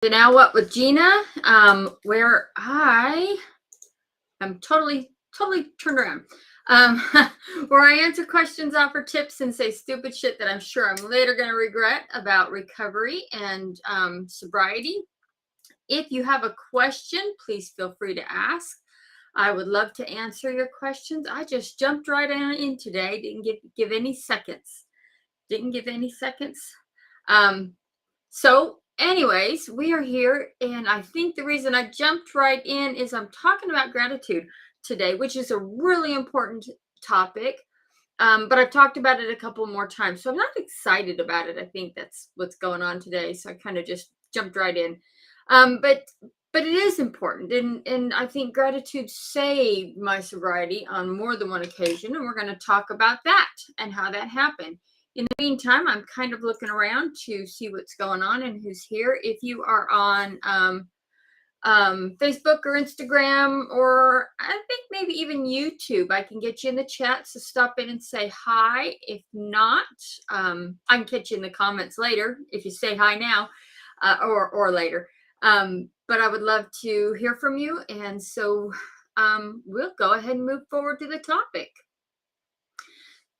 So now what with Jeanna, where I am totally turned around. Um, where I answer questions, offer tips, and say stupid shit that I'm sure I'm later going to regret about recovery and sobriety. If you have a question, please feel free to ask. I would love to answer your questions. I just jumped right in today. Didn't give any seconds. Didn't give any seconds. So anyways, we are here, and I think the reason I jumped right in is I'm talking about gratitude today, which is a really important topic. But I've talked about it a couple more times, so I'm not excited about it. I think that's what's going on today, so I kind of just jumped right in. But it is important, and I think gratitude saved my sobriety on more than one occasion, and we're going to talk about that and how that happened. In the meantime, I'm kind of looking around to see what's going on and who's here. If you are on Facebook or Instagram, or I think maybe even YouTube, I can get you in the chat. So stop in and say hi. If not, I can catch you in the comments later if you say hi now or later. But I would love to hear from you. And so we'll go ahead and move forward to the topic.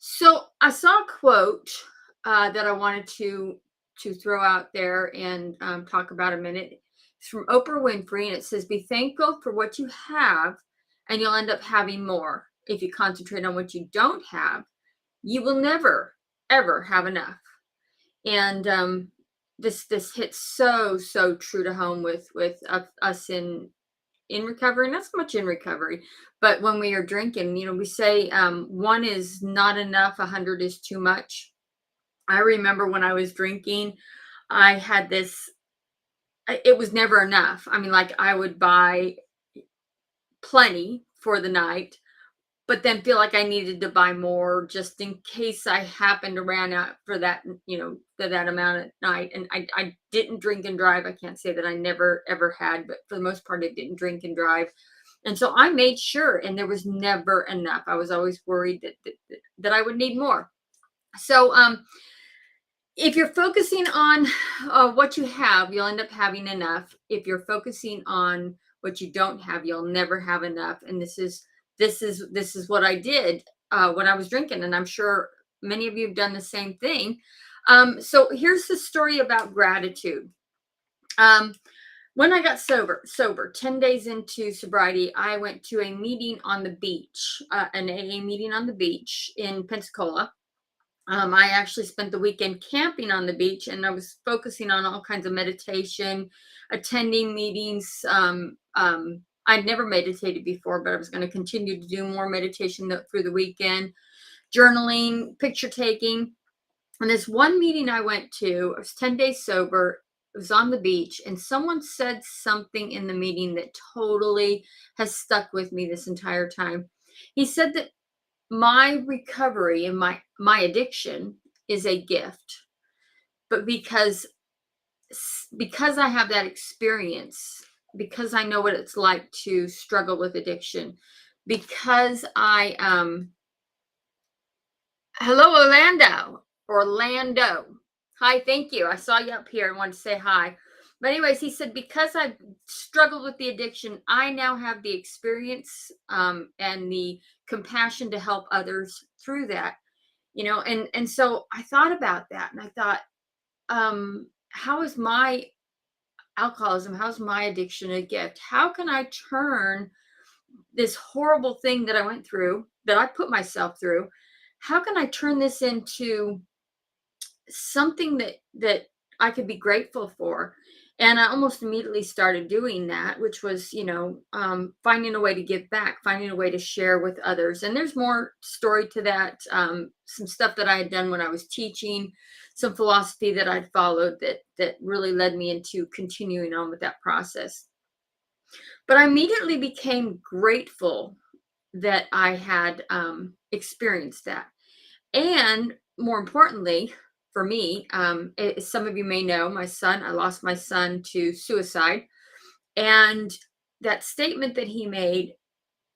So I saw a quote that I wanted to throw out there and talk about a minute. It's from Oprah Winfrey, and it says, "Be thankful for what you have, and you'll end up having more. If you concentrate on what you don't have, you will never, ever have enough." And this hits so true to home with us in recovery, not so much in recovery, but when we are drinking, we say one is not enough, 100 is too much. I remember when I was drinking, I had this, it was never enough. I mean, like, I would buy plenty for the night, but then feel like I needed to buy more just in case I happened to run out for that, for that amount at night. And I didn't drink and drive. I can't say that I never, ever had, but for the most part, I didn't drink and drive. And so I made sure, and there was never enough. I was always worried that I would need more. So if you're focusing on what you have, you'll end up having enough. If you're focusing on what you don't have, you'll never have enough. And this is what I did when I was drinking, and I'm sure many of you have done the same thing. So here's the story about gratitude. When I got sober, 10 days into sobriety, I went to a meeting on the beach, an AA meeting on the beach in Pensacola. I actually spent the weekend camping on the beach, and I was focusing on all kinds of meditation, attending meetings. I'd never meditated before, but I was going to continue to do more meditation through the weekend, journaling, picture taking. And this one meeting I went to, I was 10 days sober. It was on the beach, and someone said something in the meeting that totally has stuck with me this entire time. He said that my recovery and my addiction is a gift, but because I have that experience, because I know what it's like to struggle with addiction, because I hello Orlando, hi, thank you, I saw you up here and wanted to say hi. But anyways, he said, because I've struggled with the addiction, I now have the experience and the compassion to help others through that, and so I thought about that, and I thought, how is my alcoholism, how's my addiction a gift? How can I turn this horrible thing that I went through, that I put myself through, how can I turn this into something that I could be grateful for? And I almost immediately started doing that, which was, finding a way to give back, finding a way to share with others. And there's more story to that. Some stuff that I had done when I was teaching, some philosophy that I'd followed that really led me into continuing on with that process. But I immediately became grateful that I had experienced that. And more importantly, for me, some of you may know, I lost my son to suicide. And that statement that he made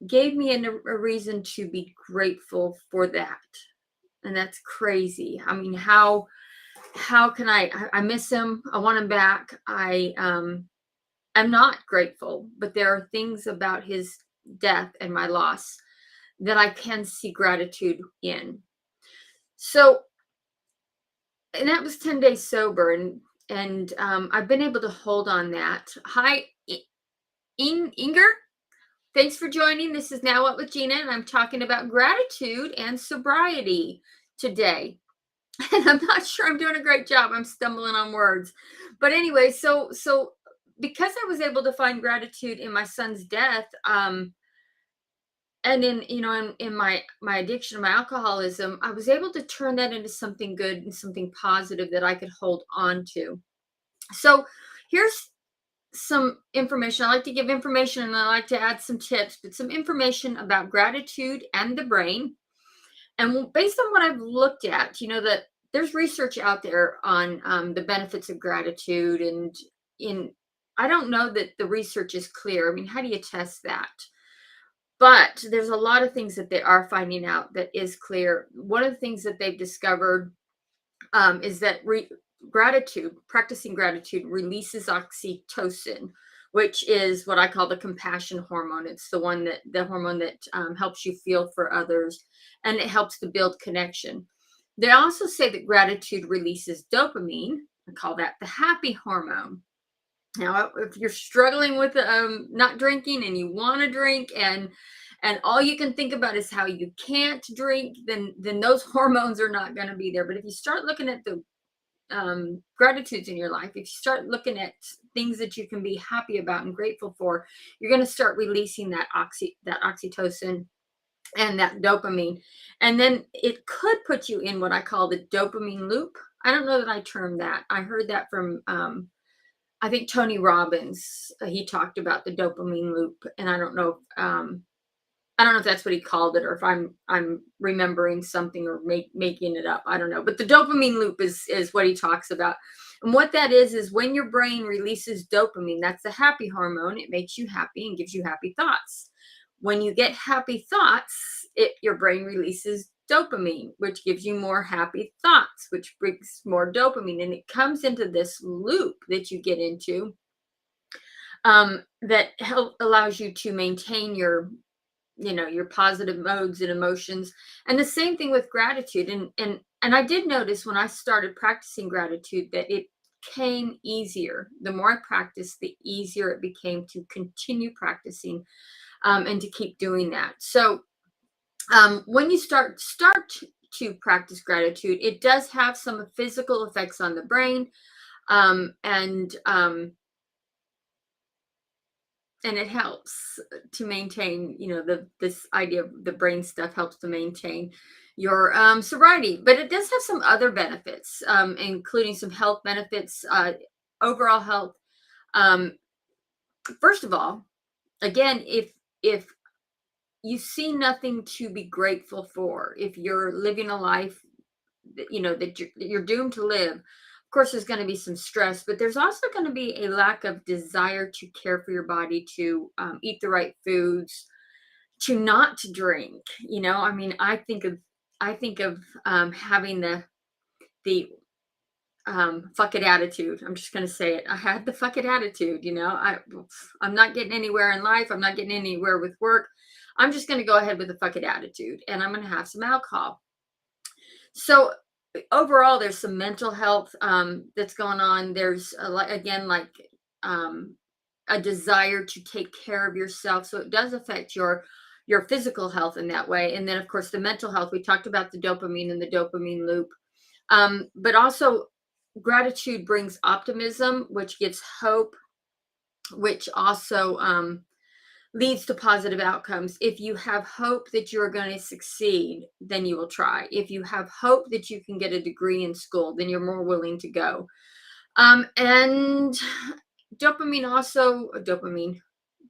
gave me a reason to be grateful for that. And that's crazy. I mean, how how can I miss him. I want him back. I'm not grateful, but there are things about his death and my loss that I can see gratitude in. So, and that was 10 days sober, and I've been able to hold on that. Hi, Inger. Thanks for joining. This is Now What with Jeanna, and I'm talking about gratitude and sobriety today. And I'm not sure I'm doing a great job. I'm stumbling on words. But anyway, so because I was able to find gratitude in my son's death, and in my addiction, my alcoholism, I was able to turn that into something good and something positive that I could hold on to. So here's some information. I like to give information and I like to add some tips, but some information about gratitude and the brain. And based on what I've looked at, that there's research out there on the benefits of gratitude. And in I don't know that the research is clear. I mean, how do you test that? But there's a lot of things that they are finding out that is clear. One of the things that they've discovered is that practicing gratitude releases oxytocin, which is what I call the compassion hormone. It's the hormone that helps you feel for others, and it helps to build connection. They also say that gratitude releases dopamine. I call that the happy hormone. Now, if you're struggling with not drinking and you want to drink, and all you can think about is how you can't drink, then those hormones are not going to be there. But if you start looking at the gratitudes in your life, if you start looking at things that you can be happy about and grateful for, you're going to start releasing that oxytocin and that dopamine. And then it could put you in what I call the dopamine loop. I don't know that I termed that. I heard that from I think Tony Robbins. He talked about the dopamine loop, and I don't know if that's what he called it, or if I'm remembering something or making it up. I don't know. But the dopamine loop is what he talks about. And what that is when your brain releases dopamine, that's the happy hormone. It makes you happy and gives you happy thoughts. When you get happy thoughts, your brain releases dopamine, which gives you more happy thoughts, which brings more dopamine. And it comes into this loop that you get into that allows you to maintain your positive modes and emotions. And the same thing with gratitude. And I did notice when I started practicing gratitude that it came easier. The more I practiced, the easier it became to continue practicing, and to keep doing that. So when you start to practice gratitude, it does have some physical effects on the brain, and it helps to maintain, this idea of the brain stuff helps to maintain your sobriety. But it does have some other benefits, including some health benefits, overall health. Um, First of all, again, if you see nothing to be grateful for, if you're living a life that you're doomed to live, of course there's going to be some stress, but there's also going to be a lack of desire to care for your body, to eat the right foods, to not drink. I mean, I think of having the fuck it attitude. I'm just going to say it. I had the fuck it attitude. I'm not getting anywhere in life. I'm not getting anywhere with work. I'm just going to go ahead with the fuck it attitude, and I'm going to have some alcohol. So overall, there's some mental health that's going on. There's a desire to take care of yourself, so it does affect your physical health in that way. And then, of course, the mental health. We talked about the dopamine and the dopamine loop, but also gratitude brings optimism, which gives hope, which also leads to positive outcomes. If you have hope that you're going to succeed, then you will try. If you have hope that you can get a degree in school, then you're more willing to go. And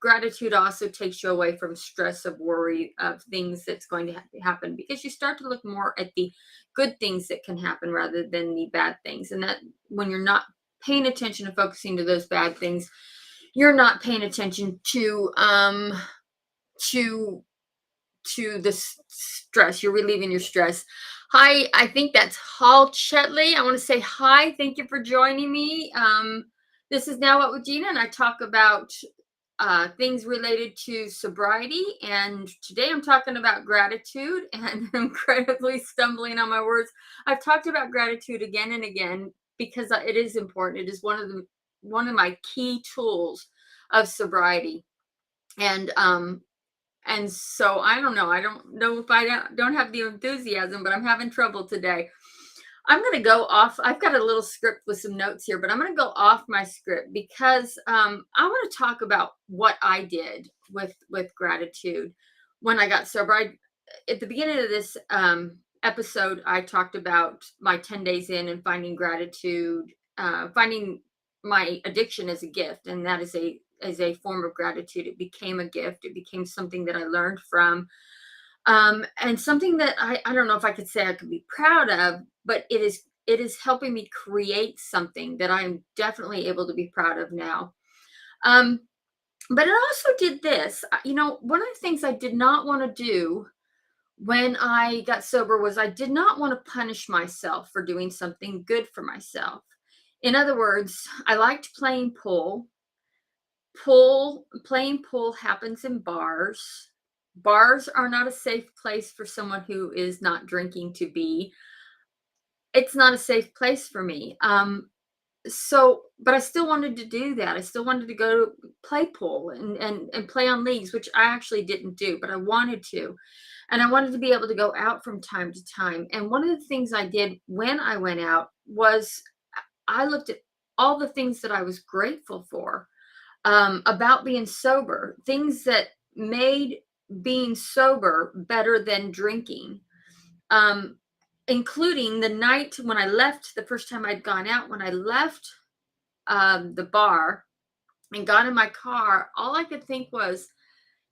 gratitude also takes you away from stress of worry of things that's going to happen, because you start to look more at the good things that can happen rather than the bad things. And that when you're not paying attention and focusing to those bad things, you're not paying attention to to the stress. You're relieving your stress. Hi, I think that's Hall Chetley. I want to say hi. Thank you for joining me. This is Now What with Gina, and I talk about things related to sobriety. And today I'm talking about gratitude, and I'm incredibly stumbling on my words. I've talked about gratitude again and again because it is important. It is one of my key tools of sobriety. And and so I don't know. I don't know if I don't have the enthusiasm, but I'm having trouble today. I'm going to go off. I've got a little script with some notes here, but I'm going to go off my script because I want to talk about what I did with gratitude when I got sober. At the beginning of this episode, I talked about my 10 days in and finding gratitude, finding my addiction as a gift, and that is a form of gratitude. It became a gift. It became something that I learned from, and something that I don't know if I could say I could be proud of, but it is helping me create something that I'm definitely able to be proud of now. Um, but it also did this. One of the things I did not want to do when I got sober was I did not want to punish myself for doing something good for myself. In other words, I liked playing pool. Playing pool happens in bars. Bars are not a safe place for someone who is not drinking to be. It's not a safe place for me. But I still wanted to do that. I still wanted to go play pool and play on leagues, which I actually didn't do, but I wanted to. And I wanted to be able to go out from time to time. And one of the things I did when I went out was I looked at all the things that I was grateful for, about being sober, things that made being sober better than drinking, um, including the night when I left, the first time I'd gone out, when I left the bar and got in my car, all I could think was,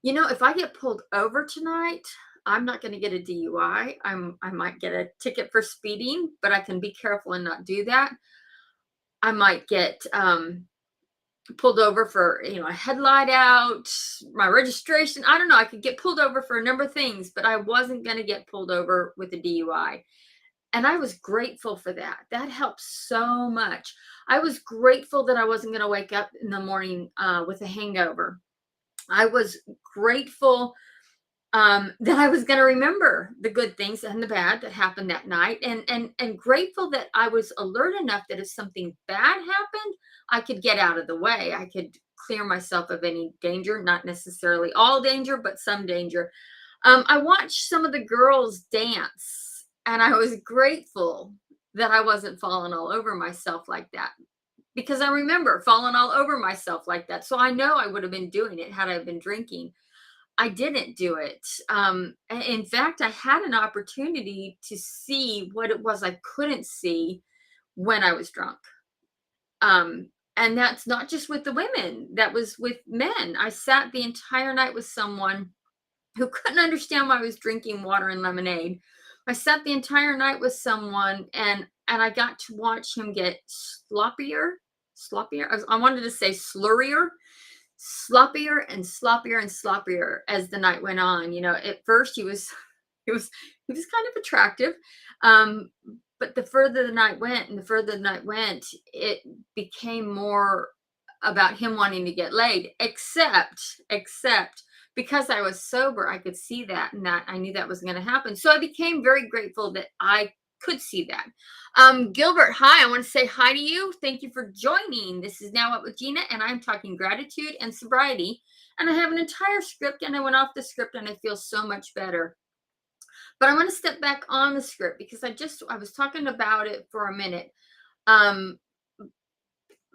if I get pulled over tonight, I'm not going to get a DUI. I might get a ticket for speeding, but I can be careful and not do that. I might get pulled over for a headlight out, my registration. I don't know. I could get pulled over for a number of things, but I wasn't going to get pulled over with a DUI. And I was grateful for that. That helped so much. I was grateful that I wasn't going to wake up in the morning with a hangover. I was grateful that I was going to remember the good things and the bad that happened that night, and grateful that I was alert enough that if something bad happened, I could get out of the way. I could clear myself of any danger, not necessarily all danger, but some danger. I watched some of the girls dance, and I was grateful that I wasn't falling all over myself like that, because I remember falling all over myself like that. So I know I would have been doing it had I been drinking. I didn't do it. In fact, I had an opportunity to see what it was I couldn't see when I was drunk. Um, and that's not just with the women, that was with men. I sat the entire night with someone who couldn't understand why I was drinking water and lemonade. I sat the entire night with someone, and I got to watch him get sloppier. I wanted to say slurrier, sloppier and sloppier and sloppier as the night went on. At first he was he was kind of attractive, um, but the further the night went and the further the night went, it became more about him wanting to get laid. Except because I was sober, I could see that, and that I knew that was going to happen. So I became very grateful that I could see that. Gilbert, hi. I want to say hi to you. Thank you for joining. This is Now What with Gina, and I'm talking gratitude and sobriety. And I have an entire script, and I went off the script, and I feel so much better. But I want to step back on the script because I was talking about it for a minute. Um,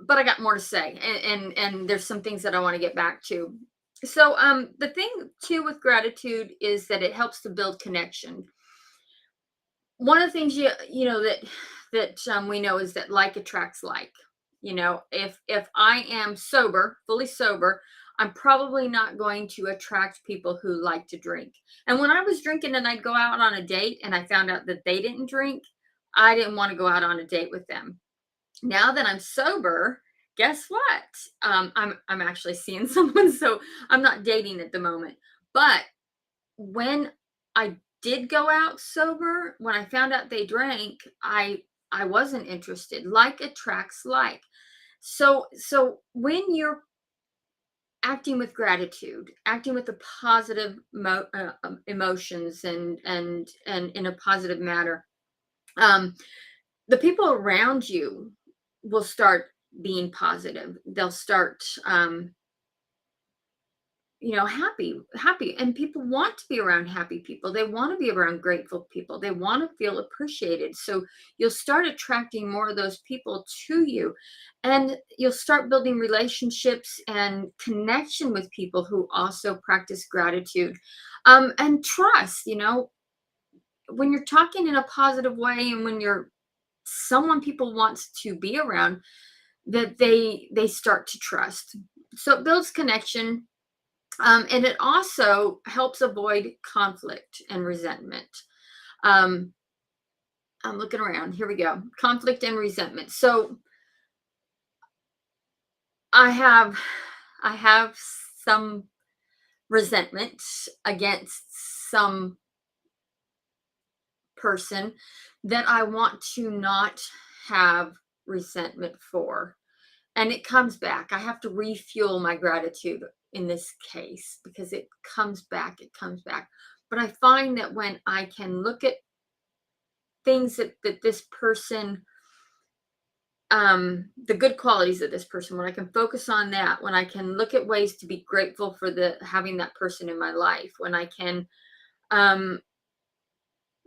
but I got more to say, and there's some things that I want to get back to. So the thing too with gratitude is that it helps to build connection. One of the things that we know is that like attracts like. If I am sober, fully sober, I'm probably not going to attract people who like to drink. And when I was drinking and I'd go out on a date and I found out that they didn't drink, I didn't want to go out on a date with them. Now that I'm sober, guess what? I'm actually seeing someone, so I'm not dating at the moment. But when I did go out sober, when I found out they drank, I wasn't interested. Like attracts like. So when you're acting with gratitude, acting with the positive emotions and in a positive manner, um, the people around you will start being positive. They'll start happy, and people want to be around happy people. They want to be around grateful people. They want to feel appreciated. So you'll start attracting more of those people to you, and you'll start building relationships and connection with people who also practice gratitude, and trust. When you're talking in a positive way, and when you're someone people wants to be around, that they start to trust. So it builds connection, and it also helps avoid conflict and resentment. Um, I'm looking around. Here we go. Conflict and resentment. So I have, I have some resentment against some person that I want to not have resentment for, and it comes back. I have to refuel my gratitude in this case because it comes back. It comes back. But I find that when I can look at things that this person, the good qualities of this person, when I can focus on that, when I can look at ways to be grateful for the having that person in my life, when I can um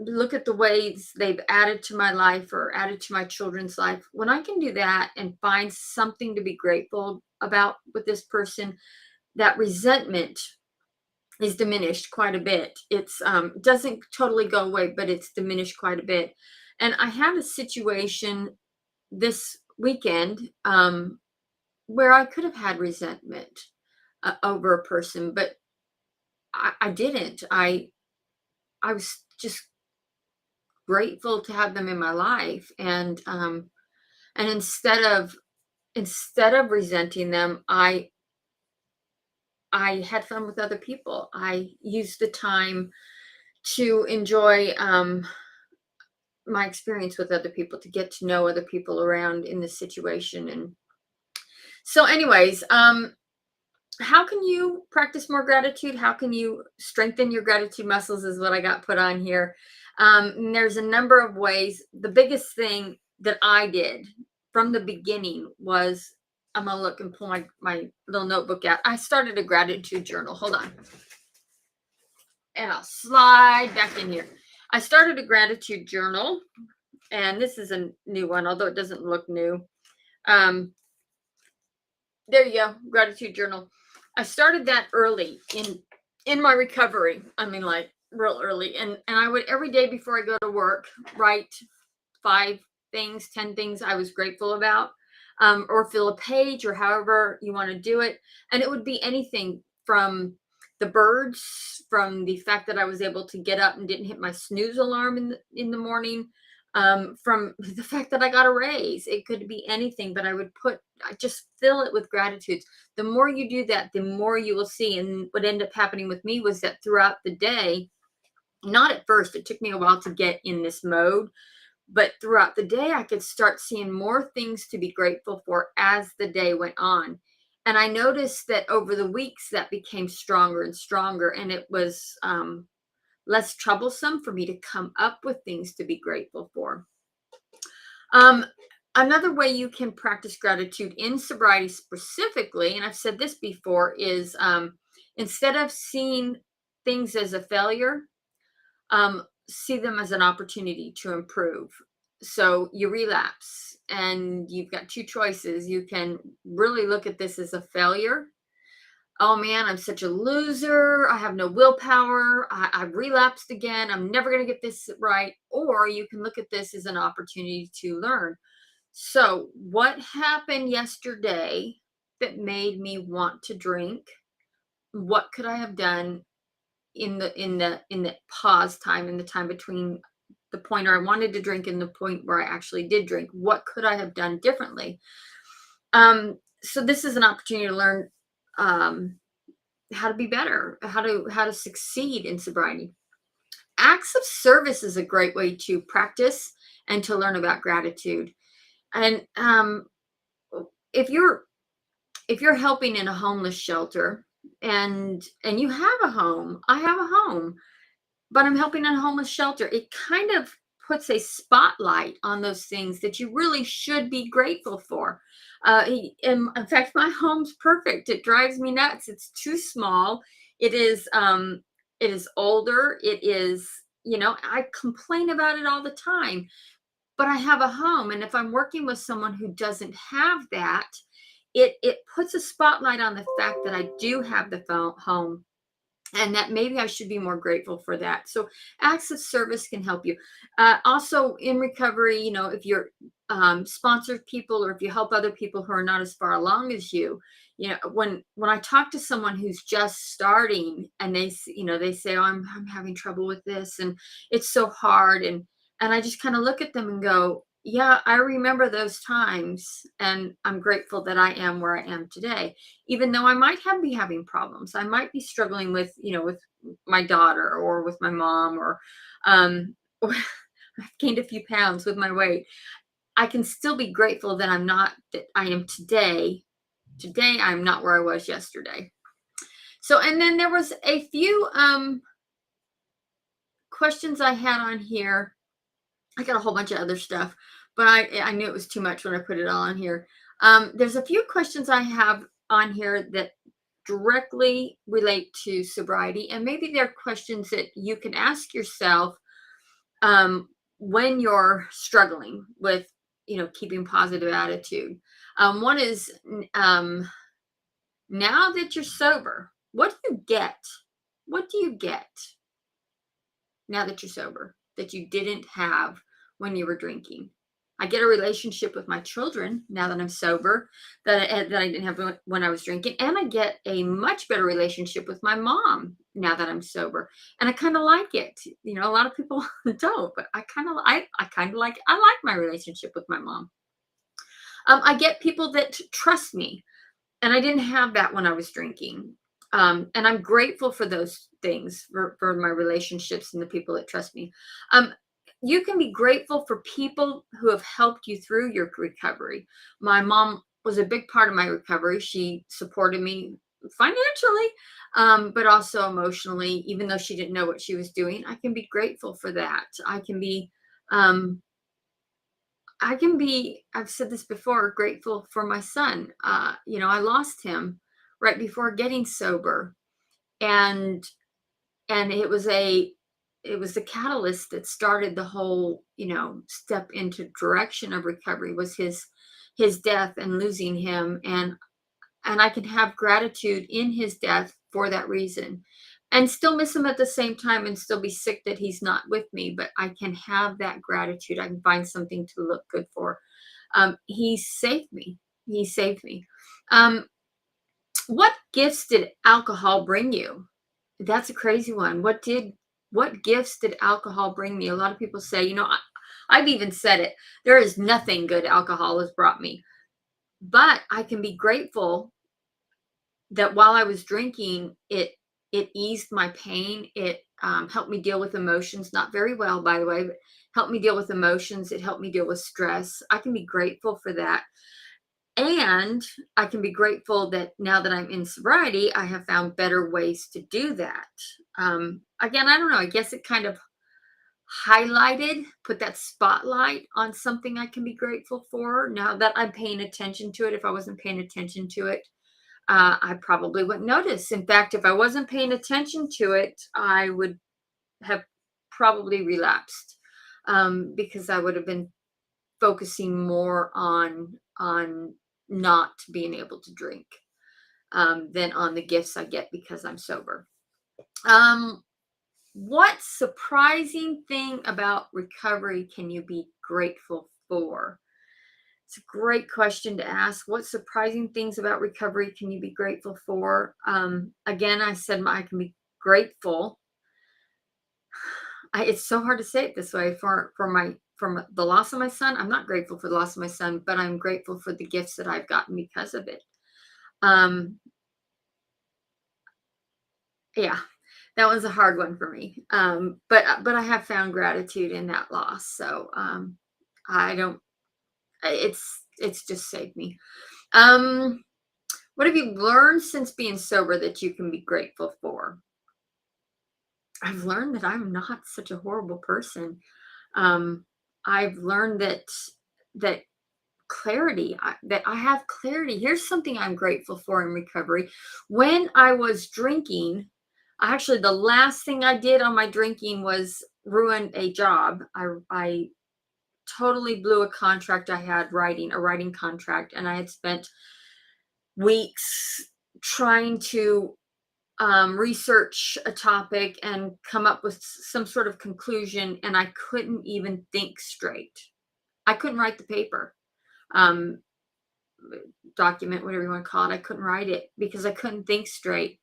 look at the ways they've added to my life or added to my children's life, when I can do that and find something to be grateful about with this person, that resentment is diminished quite a bit. It's doesn't totally go away, but it's diminished quite a bit. And I had a situation this weekend, where I could have had resentment over a person, but I didn't. I was just grateful to have them in my life, and instead of resenting them, I had fun with other people. I used the time to enjoy my experience with other people, to get to know other people around in this situation. And so, anyways, how can you practice more gratitude? How can you strengthen your gratitude muscles? Is what I got put on here. And there's a number of ways. The biggest thing that I did from the beginning was, I'm gonna look and pull my little notebook out. I started a gratitude journal. Hold on. And I'll slide back in here. I started a gratitude journal, and this is a new one, although it doesn't look new. Um, there you go, gratitude journal. I started that early in my recovery. I mean, like real early, and I would every day before I go to work write 5 things, 10 things I was grateful about, or fill a page, or however you want to do it. And it would be anything from the birds, from the fact that I was able to get up and didn't hit my snooze alarm in the morning, from the fact that I got a raise. It could be anything, but I just fill it with gratitudes. The more you do that, the more you will see. And what ended up happening with me was that throughout the day, not at first, it took me a while to get in this mode, but throughout the day, I could start seeing more things to be grateful for as the day went on. And I noticed that over the weeks, that became stronger and stronger. And it was less troublesome for me to come up with things to be grateful for. Um, Another way you can practice gratitude in sobriety specifically, and I've said this before, is instead of seeing things as a failure, see them as an opportunity to improve. So you relapse, and you've got 2 choices. You can really look at this as a failure. Oh man, I'm such a loser. I have no willpower. I've relapsed again. I'm never going to get this right. Or you can look at this as an opportunity to learn. So, what happened yesterday that made me want to drink? What could I have done in the pause time, in the time between the point where I wanted to drink and the point where I actually did drink? What could I have done differently? So this is an opportunity to learn how to be better, how to succeed in sobriety. Acts of service is a great way to practice and to learn about gratitude. And if you're if you're helping in a homeless shelter and you have a home, I have a home, but I'm helping in a homeless shelter. It kind of puts a spotlight on those things that you really should be grateful for. In fact, my home's perfect. It drives me nuts. It's too small. It is it is older. It is, I complain about it all the time, but I have a home. And if I'm working with someone who doesn't have that, it puts a spotlight on the fact that I do have the home, and that maybe I should be more grateful for that. So acts of service can help you. Also in recovery, if you're sponsored people, or if you help other people who are not as far along as you, when I talk to someone who's just starting and they say, oh, I'm having trouble with this and it's so hard, and I just kind of look at them and go, yeah, I remember those times, and I'm grateful that I am where I am today, even though I might be having problems. I might be struggling with, with my daughter or with my mom, or or I've gained a few pounds with my weight. I can still be grateful that I am today. Today I'm not where I was yesterday. So, and then there was a few questions I had on here. I got a whole bunch of other stuff, but I knew it was too much when I put it all on here. There's a few questions I have on here that directly relate to sobriety, and maybe they're questions that you can ask yourself when you're struggling with, keeping positive attitude. One is, now that you're sober, what do you get? What do you get now that you're sober that you didn't have when you were drinking? I get a relationship with my children now that I'm sober that I didn't have when I was drinking, and I get a much better relationship with my mom now that I'm sober, and I kind of like it. A lot of people don't, but I like my relationship with my mom. I get people that trust me, and I didn't have that when I was drinking. And I'm grateful for those things, for my relationships and the people that trust me. You can be grateful for people who have helped you through your recovery. My mom was a big part of my recovery. She supported me financially, but also emotionally, even though she didn't know what she was doing. I can be grateful for that. Um, I've said this before, grateful for my son. I lost him right before getting sober. And it was the catalyst that started the whole, step into direction of recovery, was his death and losing him. And I can have gratitude in his death for that reason, and still miss him at the same time, and still be sick that he's not with me. But I can have that gratitude. I can find something to look good for. He saved me. He saved me. Um, what gifts did alcohol bring you? That's a crazy one. What gifts did alcohol bring me? A lot of people say, I've even said it. There is nothing good alcohol has brought me, but I can be grateful that while I was drinking, it eased my pain. It helped me deal with emotions, not very well, by the way, but helped me deal with emotions. It helped me deal with stress. I can be grateful for that. And I can be grateful that now that I'm in sobriety, I have found better ways to do that. Again, I don't know. I guess it kind of put that spotlight on something I can be grateful for now that I'm paying attention to it. If I wasn't paying attention to it, I probably wouldn't notice. In fact, if I wasn't paying attention to it, I would have probably relapsed, because I would have been focusing more on not being able to drink, than on the gifts I get because I'm sober. What surprising thing about recovery can you be grateful for? It's a great question to ask. What surprising things about recovery can you be grateful for? Again, I said I can be grateful. It's so hard to say it this way for the loss of my son. I'm not grateful for the loss of my son, but I'm grateful for the gifts that I've gotten because of it. Um, yeah, That was a hard one for me. But I have found gratitude in that loss. So I don't. It's just saved me. Um, what have you learned since being sober that you can be grateful for? I've learned that I'm not such a horrible person. Um, I've learned that that I have clarity. Here's something I'm grateful for in recovery. When I was drinking, actually the last thing I did on my drinking was ruin a job. I totally blew a contract I had writing, a writing contract, and I had spent weeks trying to research a topic and come up with some sort of conclusion, and I couldn't even think straight. I couldn't write the paper. Um, Document, whatever you want to call it. I couldn't write it because I couldn't think straight.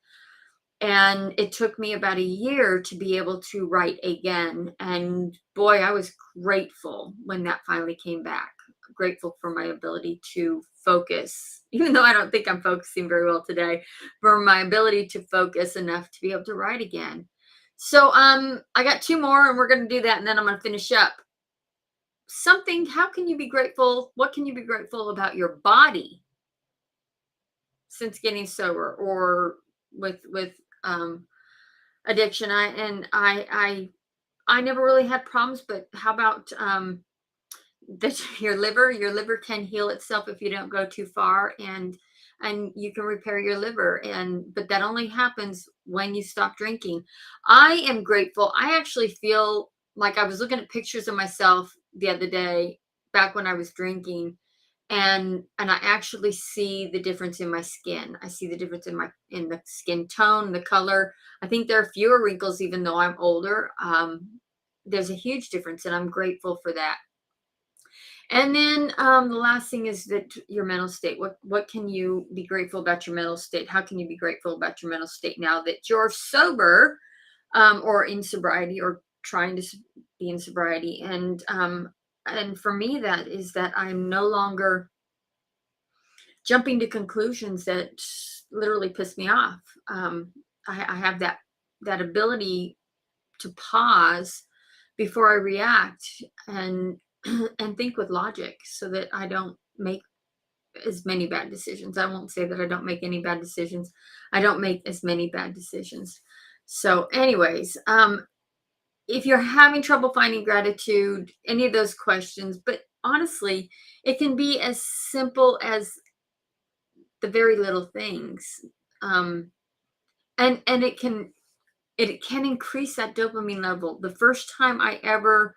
And it took me about a year to be able to write again. And boy, I was grateful when that finally came back. Grateful for my ability to focus, even though I don't think I'm focusing very well today, for my ability to focus enough to be able to write again. So I got two more and we're gonna do that and then I'm gonna finish up. Something, how can you be grateful? What can you be grateful about your body since getting sober or with um addiction? I never really had problems, but how about that your liver can heal itself if you don't go too far, and you can repair your liver, and but that only happens when you stop drinking. I am grateful. I actually feel like I was looking at pictures of myself the other day back when I was drinking, and I actually see the difference in my skin. I see the difference in the skin tone, the color. I think there are fewer wrinkles even though I'm older. There's a huge difference and I'm grateful for that. And then the last thing is that your mental state. What can you be grateful about your mental state? How can you be grateful about your mental state now that you're sober, or in sobriety, or trying to be in sobriety? And for me, that is that I'm no longer jumping to conclusions that literally piss me off. I have that ability to pause before I react and and think with logic so that I don't make as many bad decisions. I won't say that I don't make any bad decisions. I don't make as many bad decisions. So, anyways, if you're having trouble finding gratitude, any of those questions, but honestly, it can be as simple as the very little things. Um, and it can increase that dopamine level. The first time I ever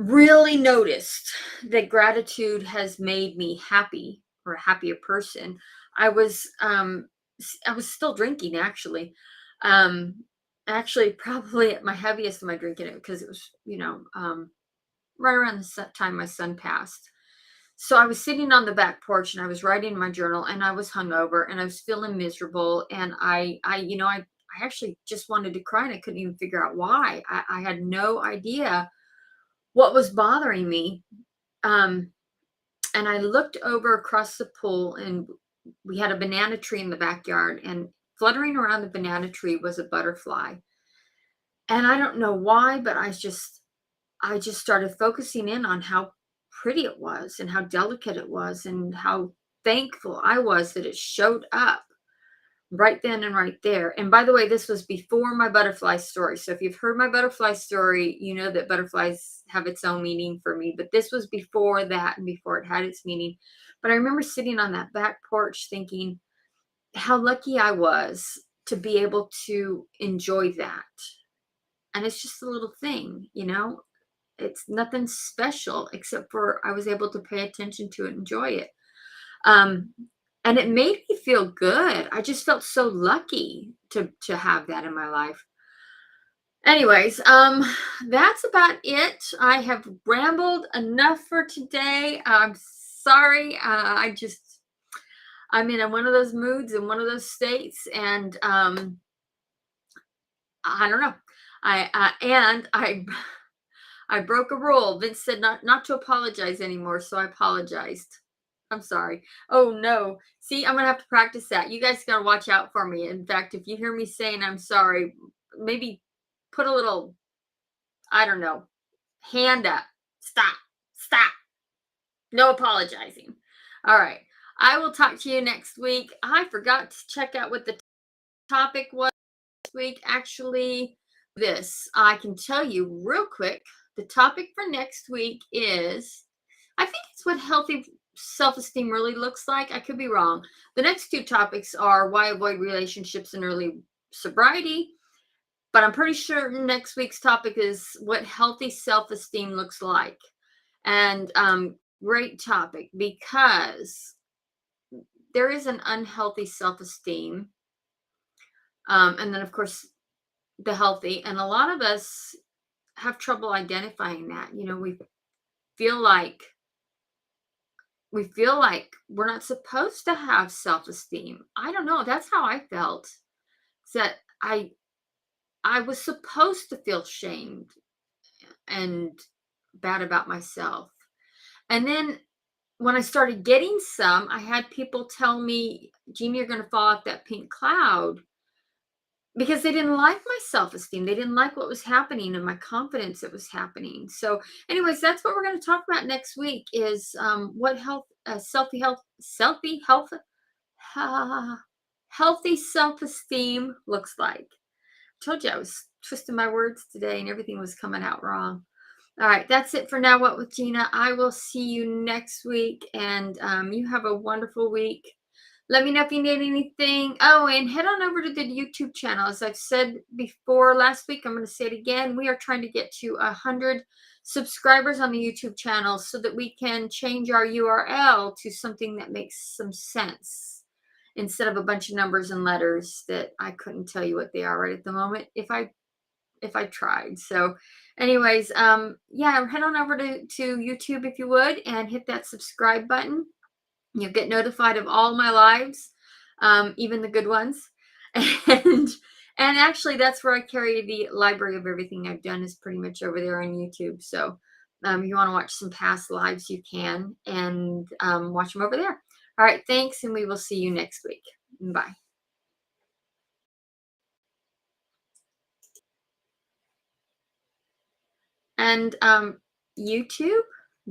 really noticed that gratitude has made me happy or a happier person, I was I was still drinking actually. Um Actually probably at my heaviest of my drinking it because it was, right around the time my son passed. So I was sitting on the back porch and I was writing my journal and I was hungover and I was feeling miserable and I actually just wanted to cry and I couldn't even figure out why. I had no idea what was bothering me. Um, and I looked over across the pool and we had a banana tree in the backyard and fluttering around the banana tree was a butterfly. And I don't know why, but I just started focusing in on how pretty it was and how delicate it was and how thankful I was that it showed up right then and right there. And by the way, this was before my butterfly story. So if you've heard my butterfly story, you know that butterflies have its own meaning for me. But this was before that and before it had its meaning. But I remember sitting on that back porch thinking how lucky I was to be able to enjoy that. And it's just a little thing. It's nothing special except for I was able to pay attention to it, enjoy it. Um, and it made me feel good. I just felt so lucky to have that in my life. Anyways, that's about it. I have rambled enough for today. I'm sorry. I'm in one of those moods and one of those states, and I don't know. And I broke a rule. Vince said not to apologize anymore, so I apologized. I'm sorry. Oh no. See, I'm gonna have to practice that. You guys gotta watch out for me. In fact, if you hear me saying I'm sorry, maybe put a little, I don't know, hand up. Stop. Stop. No apologizing. All right. I will talk to you next week. I forgot to check out what the topic was this week. Actually, this I can tell you real quick. The topic for next week is, I think it's what healthy self esteem really looks like. I could be wrong. The next two topics are why avoid relationships in early sobriety, but I'm pretty sure next week's topic is what healthy self esteem looks like. And great topic because there is an unhealthy self esteem. And then, of course, the healthy. And a lot of us have trouble identifying that. Feel like we feel like we're not supposed to have self-esteem. I don't know. That's how I felt. That I was supposed to feel shamed and bad about myself. And then when I started getting some, I had people tell me, Jeannie, you're going to fall off that pink cloud, because they didn't like my self-esteem. They didn't like what was happening and my confidence that was happening. So anyways, that's what we're going to talk about next week is what uh, healthy self-esteem looks like. I told you I was twisting my words today and everything was coming out wrong. All right, that's it for Now What with Jeanna. I will see you next week, and you have a wonderful week. Let me know if you need anything. Oh, and head on over to the YouTube channel. As I've said before last week, I'm going to say it again. We are trying to get to 100 subscribers on the YouTube channel so that we can change our URL to something that makes some sense instead of a bunch of numbers and letters that I couldn't tell you what they are right at the moment if I tried. So anyways, yeah, head on over to YouTube if you would and hit that subscribe button. You'll get notified of all my lives, even the good ones. And actually that's where I carry the library of everything I've done is pretty much over there on YouTube. So if you want to watch some past lives, you can, and watch them over there. All right, thanks, and we will see you next week. Bye. And YouTube.